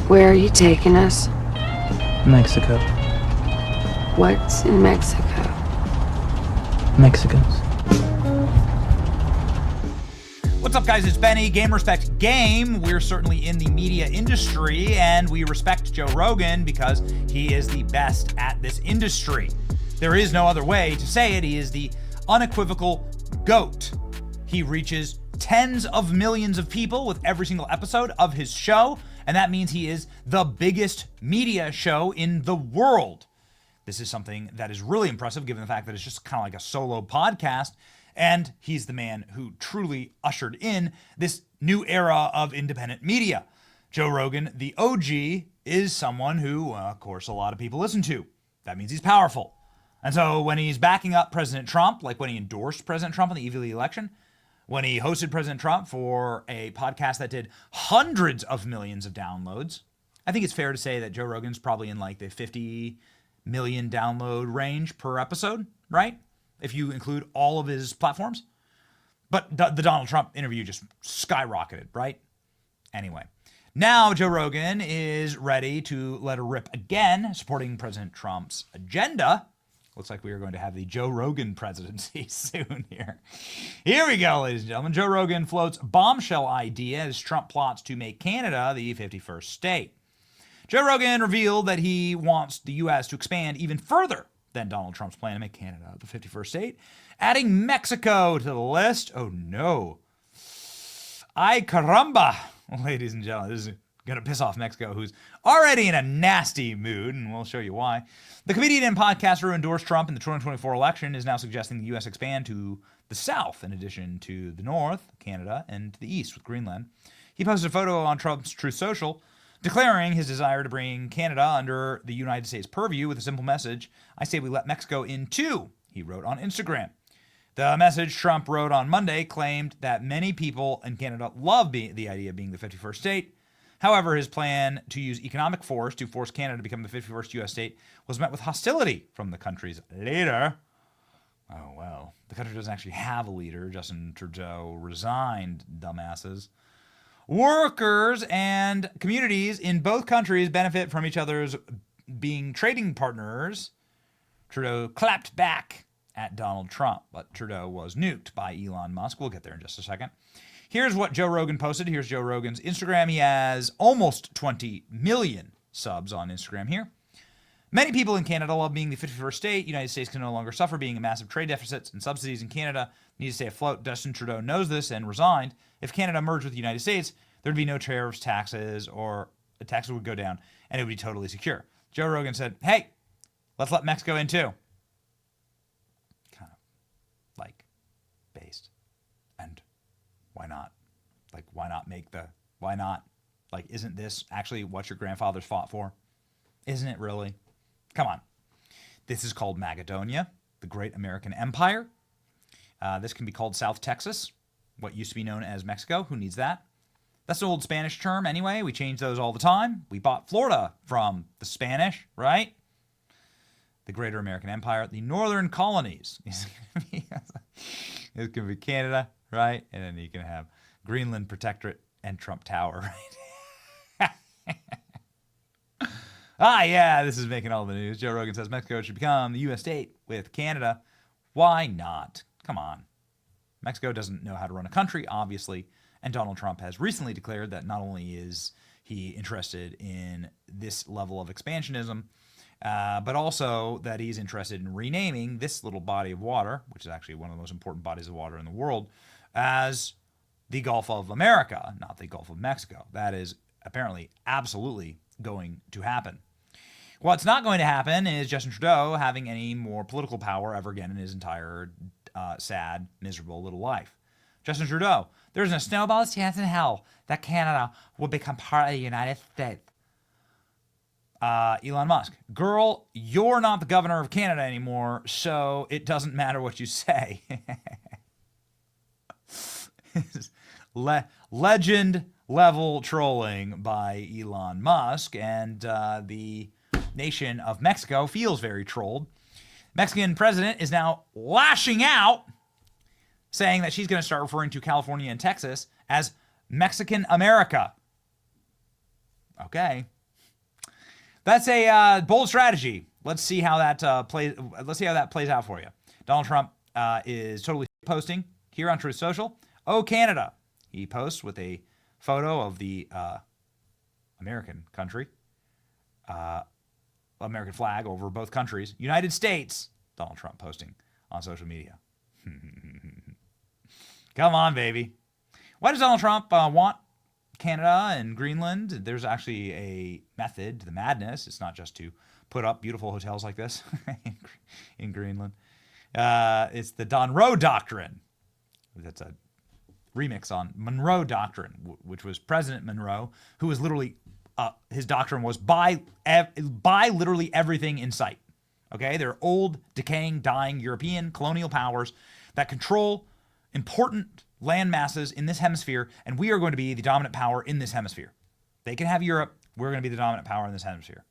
Where are you taking us? Mexico. What's in Mexico? Mexicans. What's up, guys? It's Benny. Game Respect Game. We're certainly in the media industry, and we respect Joe Rogan because he is the best at this industry. There is no other way to say it. He is the unequivocal GOAT. He reaches tens of millions of people with every single episode of his show, and that means he is the biggest media show in the world. This is something that is really impressive given the fact that it's just kind of like a solo podcast, and he's the man who truly ushered in this new era of independent media. Joe Rogan, the OG, is someone who, of course, a lot of people listen to. That means he's powerful. And so when he's backing up President Trump, like when he endorsed President Trump in the eve of the election, when he hosted President Trump for a podcast that did hundreds of millions of downloads, I think it's fair to say that Joe Rogan's probably in like the 50 million download range per episode, right? If you include all of his platforms. But the Donald Trump interview just skyrocketed, right? Anyway, now Joe Rogan is ready to let her rip again, supporting President Trump's agenda. Looks like we are going to have the Joe Rogan presidency soon here. Here we go, ladies and gentlemen. Joe Rogan floats bombshell idea as Trump plots to make Canada the 51st state. Joe Rogan revealed that he wants the U.S. to expand even further than Donald Trump's plan to make Canada the 51st state, adding Mexico to the list. Oh no. Ay caramba, ladies and gentlemen. This is going to piss off Mexico, who's already in a nasty mood, and we'll show you why. The comedian and podcaster who endorsed Trump in the 2024 election is now suggesting the U.S. expand to the south, in addition to the north, Canada, and to the east with Greenland. He posted a photo on Trump's Truth Social, declaring his desire to bring Canada under the United States purview with a simple message: "I say we let Mexico in too," he wrote on Instagram. The message Trump wrote on Monday claimed that many people in Canada love the idea of being the 51st state. However, his plan to use economic force to force Canada to become the 51st U.S. state was met with hostility from the country's leader. Oh, well, the country doesn't actually have a leader. Justin Trudeau resigned, dumbasses. Workers and communities in both countries benefit from each other's being trading partners. Trudeau clapped back at Donald Trump, but Trudeau was nuked by Elon Musk. We'll get there in just a second. Here's what Joe Rogan posted. Here's Joe Rogan's Instagram. He has almost 20 million subs on Instagram here. Many people in Canada love being the 51st state. United States can no longer suffer being in massive trade deficits and subsidies in Canada. Need to stay afloat. Justin Trudeau knows this and resigned. If Canada merged with the United States, there'd be no tariffs, taxes, or the taxes would go down, and it would be totally secure. Joe Rogan said, hey, let's let Mexico in too. Kind of like based. And why not? Like, why not? Like, isn't this actually what your grandfathers fought for? Isn't it really? Come on. This is called Macedonia, the Great American Empire. This can be called South Texas, what used to be known as Mexico. Who needs that? That's an old Spanish term anyway. We change those all the time. We bought Florida from the Spanish, right? The Greater American Empire, the Northern Colonies. It's going to be Canada, right? And then you can have Greenland Protectorate and Trump Tower, right? Yeah, this is making all the news. Joe Rogan says Mexico should become the U.S. state with Canada. Why not? Come on. Mexico doesn't know how to run a country, obviously. And Donald Trump has recently declared that not only is he interested in this level of expansionism, but also that he's interested in renaming this little body of water, which is actually one of the most important bodies of water in the world, as the Gulf of America, not the Gulf of Mexico. That is apparently absolutely going to happen. What's not going to happen is Justin Trudeau having any more political power ever again in his entire sad, miserable little life. Justin Trudeau, there's a snowball's chance in hell that Canada will become part of the United States. Elon Musk, girl, you're not the governor of Canada anymore, so it doesn't matter what you say. Legend level trolling by Elon Musk, and the nation of Mexico feels very trolled. Mexican president is now lashing out, saying that she's going to start referring to California and Texas as Mexican America. Okay, That's a bold strategy. Let's see how that plays. Let's see how that plays out for you. Donald Trump is totally posting here on Truth Social. Oh, Canada. He posts with a photo of the American country, American flag over both countries. United States. Donald Trump posting on social media. Come on, baby. Why does Donald Trump want Canada and Greenland? There's actually a method to the madness. It's not just to put up beautiful hotels like this in Greenland. It's the Monroe Doctrine. That's a remix on Monroe Doctrine, which was President Monroe, who was literally, his doctrine was buy literally everything in sight. Okay, they're old, decaying, dying European colonial powers that control important land masses in this hemisphere, and we are going to be the dominant power in this hemisphere. They can have Europe. We're going to be the dominant power in this hemisphere.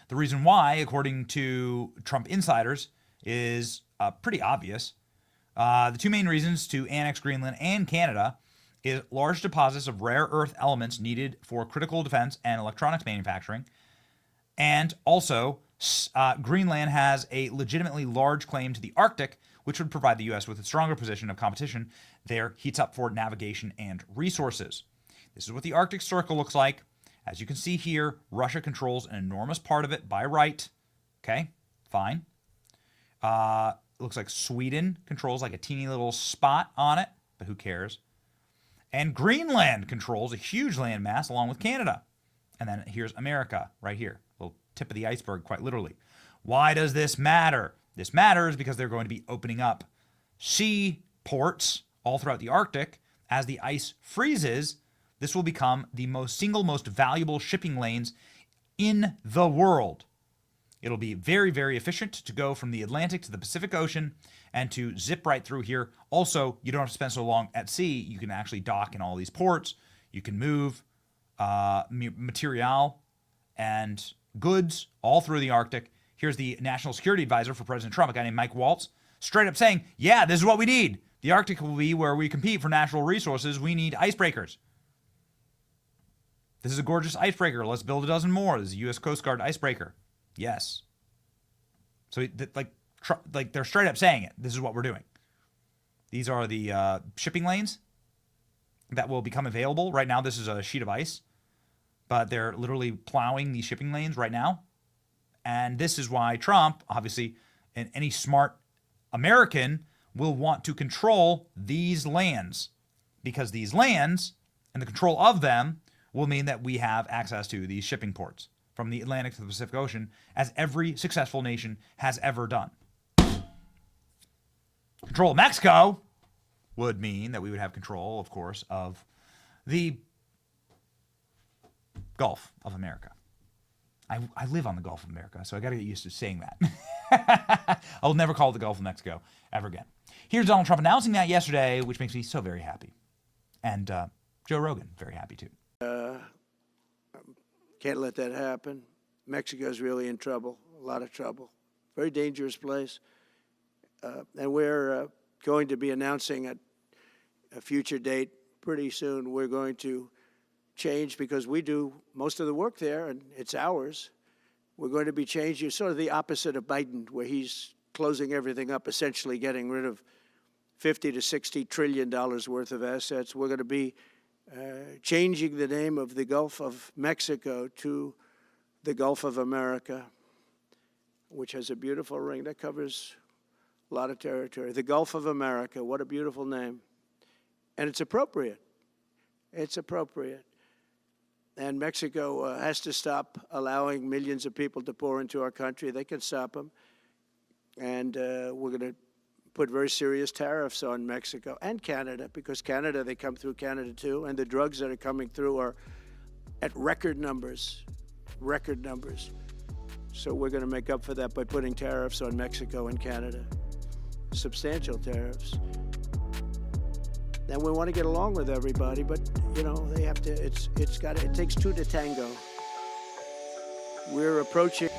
The reason why, according to Trump insiders, is pretty obvious. The two main reasons to annex Greenland and Canada is large deposits of rare earth elements needed for critical defense and electronics manufacturing. And also, Greenland has a legitimately large claim to the Arctic, which would provide the U.S. with a stronger position of competition there, heats up for navigation and resources. This is what the Arctic Circle looks like. As you can see here, Russia controls an enormous part of it by right. Okay, fine. It looks like Sweden controls like a teeny little spot on it, but who cares? And Greenland controls a huge landmass along with Canada. And then here's America right here, little tip of the iceberg, quite literally. Why does this matter? This matters because they're going to be opening up sea ports all throughout the Arctic. As the ice freezes, this will become the single most valuable shipping lanes in the world. It'll be very, very efficient to go from the Atlantic to the Pacific Ocean and to zip right through here. Also, you don't have to spend so long at sea. You can actually dock in all these ports. You can move material and goods all through the Arctic. Here's the National Security Advisor for President Trump, a guy named Mike Waltz, straight up saying, yeah, this is what we need. The Arctic will be where we compete for natural resources. We need icebreakers. This is a gorgeous icebreaker. Let's build a dozen more. This is a U.S. Coast Guard icebreaker. Yes. So, like they're straight up saying it. This is what we're doing. These are the shipping lanes that will become available. Right now, this is a sheet of ice, but they're literally plowing these shipping lanes right now. And this is why Trump, obviously, and any smart American will want to control these lands, because these lands and the control of them will mean that we have access to these shipping ports from the Atlantic to the Pacific Ocean, as every successful nation has ever done. Control of Mexico would mean that we would have control, of course, of the Gulf of America. I live on the Gulf of America, so I got to get used to saying that. I'll never call it the Gulf of Mexico ever again. Here's Donald Trump announcing that yesterday, which makes me so very happy. And Joe Rogan, very happy too. Can't let that happen. Mexico's really in trouble, a lot of trouble. Very dangerous place. And we're going to be announcing at a future date pretty soon. We're going to change, because we do most of the work there and it's ours. We're going to be changing, sort of the opposite of Biden, where he's closing everything up, essentially getting rid of $50 to $60 trillion worth of assets. We're going to be changing the name of the Gulf of Mexico to the Gulf of America, which has a beautiful ring that covers a lot of territory. The Gulf of America, what a beautiful name. And it's appropriate. It's appropriate. And Mexico has to stop allowing millions of people to pour into our country. They can stop them. And we're going to put very serious tariffs on Mexico and Canada, because Canada, they come through Canada too. And the drugs that are coming through are at record numbers, record numbers. So we're going to make up for that by putting tariffs on Mexico and Canada, substantial tariffs. And we want to get along with everybody, but you know, they have to. It takes two to tango. We're approaching.